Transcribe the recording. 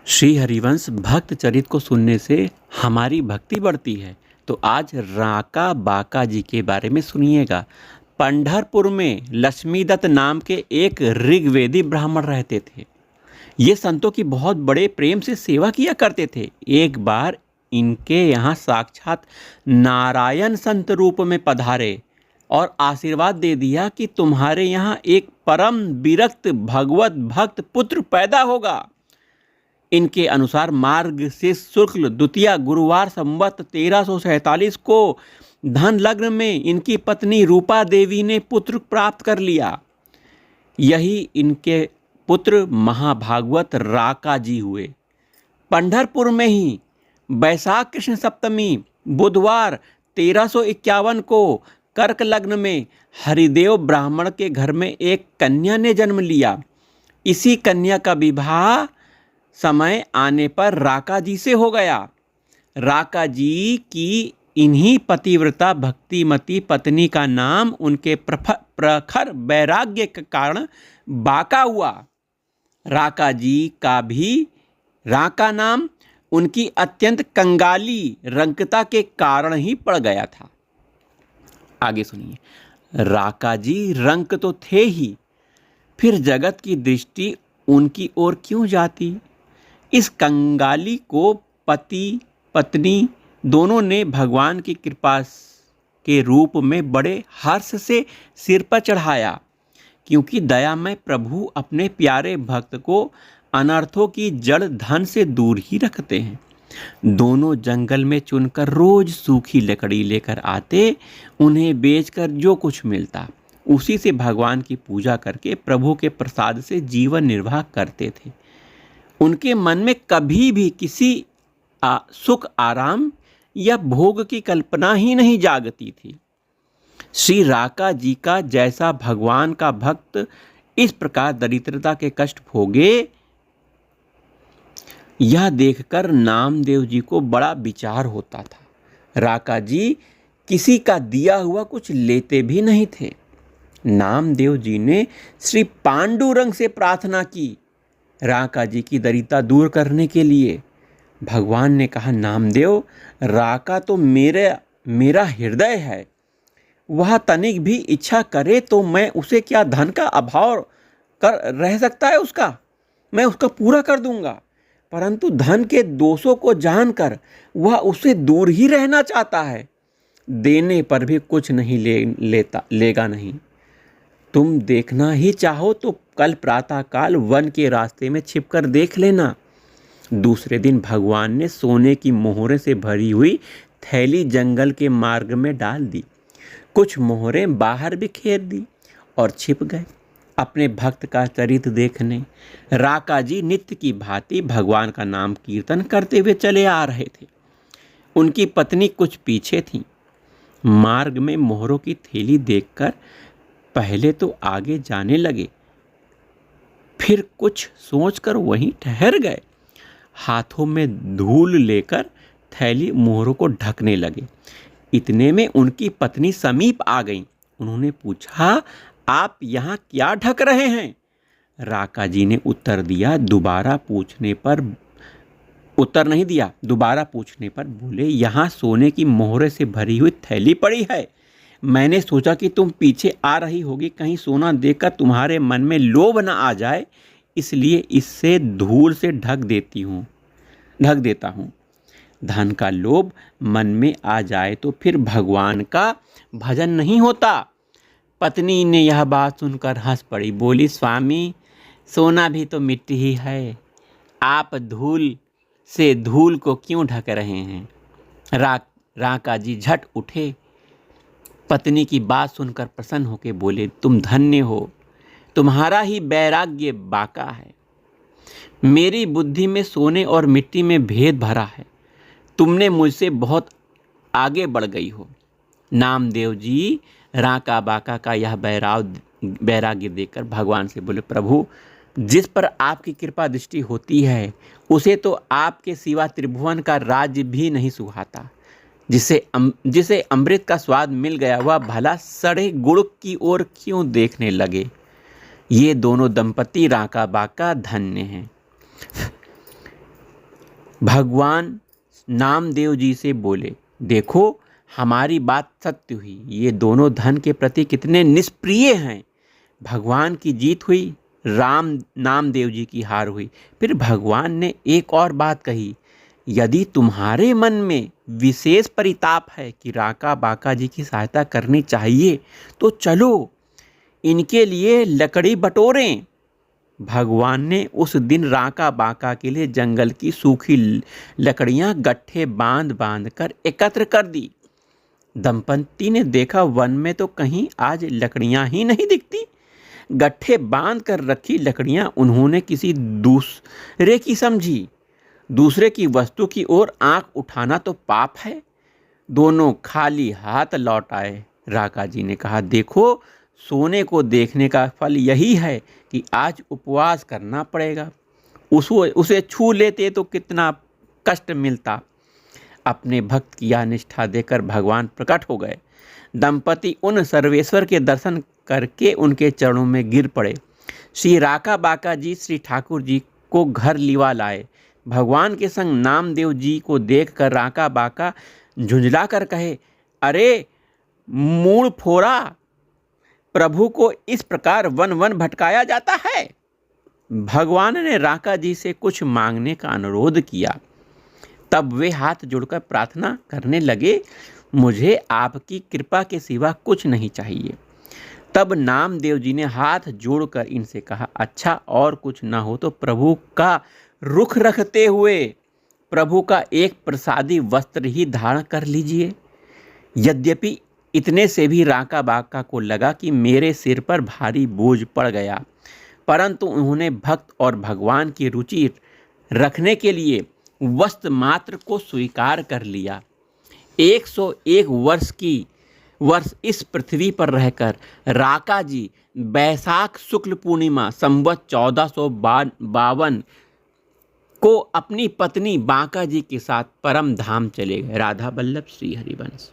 श्री हरिवंश भक्त चरित को सुनने से हमारी भक्ति बढ़ती है। तो आज राका बाका जी के बारे में सुनिएगा। पंढरपुर में लक्ष्मीदत्त नाम के एक ऋग्वेदी ब्राह्मण रहते थे। ये संतों की बहुत बड़े प्रेम से सेवा किया करते थे। एक बार इनके यहाँ साक्षात नारायण संत रूप में पधारे और आशीर्वाद दे दिया कि तुम्हारे यहाँ एक परम विरक्त भगवत भक्त पुत्र पैदा होगा। इनके अनुसार मार्ग से शुक्ल द्वितीया गुरुवार संवत 1347 को धन लग्न में इनकी पत्नी रूपा देवी ने पुत्र प्राप्त कर लिया। यही इनके पुत्र महाभागवत राका जी हुए। पंढरपुर में ही बैसाख कृष्ण सप्तमी बुधवार 1351 को कर्क लग्न में हरिदेव ब्राह्मण के घर में एक कन्या ने जन्म लिया। इसी कन्या का विवाह समय आने पर राका जी से हो गया। राका जी की इन्हीं पतिव्रता भक्तिमती पत्नी का नाम उनके प्रखर वैराग्य के कारण बाका हुआ। राका जी का भी राका नाम उनकी अत्यंत कंगाली रंकता के कारण ही पड़ गया था। आगे सुनिए। राका जी रंक तो थे ही, फिर जगत की दृष्टि उनकी ओर क्यों जाती। इस कंगाली को पति पत्नी दोनों ने भगवान की कृपा के रूप में बड़े हर्ष से सिर पर चढ़ाया, क्योंकि दयामय प्रभु अपने प्यारे भक्त को अनर्थों की जड़ धन से दूर ही रखते हैं। दोनों जंगल में चुनकर रोज सूखी लकड़ी लेकर आते, उन्हें बेचकर जो कुछ मिलता उसी से भगवान की पूजा करके प्रभु के प्रसाद से जीवन निर्वाह करते थे। उनके मन में कभी भी किसी सुख आराम या भोग की कल्पना ही नहीं जागती थी। श्री राका जी का जैसा भगवान का भक्त इस प्रकार दरिद्रता के कष्ट भोगे, यह देखकर नामदेव जी को बड़ा विचार होता था। राका जी किसी का दिया हुआ कुछ लेते भी नहीं थे। नामदेव जी ने श्री पांडुरंग से प्रार्थना की राका जी की दरिद्रता दूर करने के लिए। भगवान ने कहा, नामदेव, राका तो मेरा हृदय है। वह तनिक भी इच्छा करे तो मैं उसे क्या धन का अभाव कर रह सकता है उसका, मैं उसका पूरा कर दूंगा। परंतु धन के दोषों को जानकर वह उससे दूर ही रहना चाहता है। देने पर भी कुछ नहीं लेगा नहीं। तुम देखना ही चाहो तो कल प्रातःकाल वन के रास्ते में छिपकर देख लेना। दूसरे दिन भगवान ने सोने की मोहरें से भरी हुई थैली जंगल के मार्ग में डाल दी। कुछ मोहरें बाहर बिखेर दी और छिप गए अपने भक्त का चरित्र देखने। राका जी नित्य की भांति भगवान का नाम कीर्तन करते हुए चले आ रहे थे। उनकी पत्नी कुछ पीछे थी। मार्ग में मोहरों की थैली देखकर पहले तो आगे जाने लगे, फिर कुछ सोचकर वहीं ठहर गए। हाथों में धूल लेकर थैली मोहरों को ढकने लगे। इतने में उनकी पत्नी समीप आ गई। उन्होंने पूछा, आप यहाँ क्या ढक रहे हैं। राका जी ने उत्तर पूछने पर बोले, यहाँ सोने की मोहरे से भरी हुई थैली पड़ी है। मैंने सोचा कि तुम पीछे आ रही होगी, कहीं सोना देखकर तुम्हारे मन में लोभ न आ जाए, इसलिए इससे धूल से ढक देता हूँ। धन का लोभ मन में आ जाए तो फिर भगवान का भजन नहीं होता। पत्नी ने यह बात सुनकर हंस पड़ी, बोली, स्वामी, सोना भी तो मिट्टी ही है, आप धूल से धूल को क्यों ढक रहे हैं। राका जी झट उठे। पत्नी की बात सुनकर प्रसन्न होकर बोले, तुम धन्य हो, तुम्हारा ही वैराग्य बाका है। मेरी बुद्धि में सोने और मिट्टी में भेद भरा है। तुमने मुझसे बहुत आगे बढ़ गई हो। नामदेव जी राका बाका का यह वैराग्य देखकर भगवान से बोले, प्रभु, जिस पर आपकी कृपा दृष्टि होती है उसे तो आपके सिवा त्रिभुवन का राज्य भी नहीं सुहाता। जिसे अमृत का स्वाद मिल गया वह भला सड़े गुड़ की ओर क्यों देखने लगे। ये दोनों दंपति राका बाका धन्य हैं। भगवान नामदेव जी से बोले, देखो हमारी बात सत्य हुई, ये दोनों धन के प्रति कितने निष्प्रिय हैं। भगवान की जीत हुई, राम नामदेव जी की हार हुई। फिर भगवान ने एक और बात कही, यदि तुम्हारे मन में विशेष परिताप है कि राका बाका जी की सहायता करनी चाहिए तो चलो इनके लिए लकड़ी बटोरें। भगवान ने उस दिन राका बाका के लिए जंगल की सूखी लकड़ियां गट्ठे बांध बांध कर एकत्र कर दी। दंपति ने देखा वन में तो कहीं आज लकड़ियां ही नहीं दिखती। गट्ठे बांध कर रखी लकड़ियां उन्होंने किसी दूसरे की समझी। दूसरे की वस्तु की ओर आंख उठाना तो पाप है। दोनों खाली हाथ लौट आए। राका जी ने कहा, देखो सोने को देखने का फल यही है कि आज उपवास करना पड़ेगा। उसे छू लेते तो कितना कष्ट मिलता। अपने भक्त की यह निष्ठा देकर भगवान प्रकट हो गए। दंपति उन सर्वेश्वर के दर्शन करके उनके चरणों में गिर पड़े। श्री राका बाका जी श्री ठाकुर जी को घर लिवा लाए। भगवान के संग नामदेव जी को देखकर राका बाका झुंझला कर कहे, अरे मूड़ फोड़ा, प्रभु को इस प्रकार वन वन भटकाया जाता है। भगवान ने राका जी से कुछ मांगने का अनुरोध किया। तब वे हाथ जोड़कर प्रार्थना करने लगे, मुझे आपकी कृपा के सिवा कुछ नहीं चाहिए। तब नामदेव जी ने हाथ जोड़कर इनसे कहा, अच्छा और कुछ ना हो तो प्रभु का रुख रखते हुए प्रभु का एक प्रसादी वस्त्र ही धारण कर लीजिए। यद्यपि इतने से भी राका बाका को लगा कि मेरे सिर पर भारी बोझ पड़ गया, परंतु उन्होंने भक्त और भगवान की रुचि रखने के लिए वस्त्र मात्र को स्वीकार कर लिया। 101 वर्ष इस पृथ्वी पर रहकर राका जी बैसाख शुक्ल पूर्णिमा संवत 1452 को अपनी पत्नी बांका जी के साथ परम धाम चले गए। राधा वल्लभ श्री हरिवंश।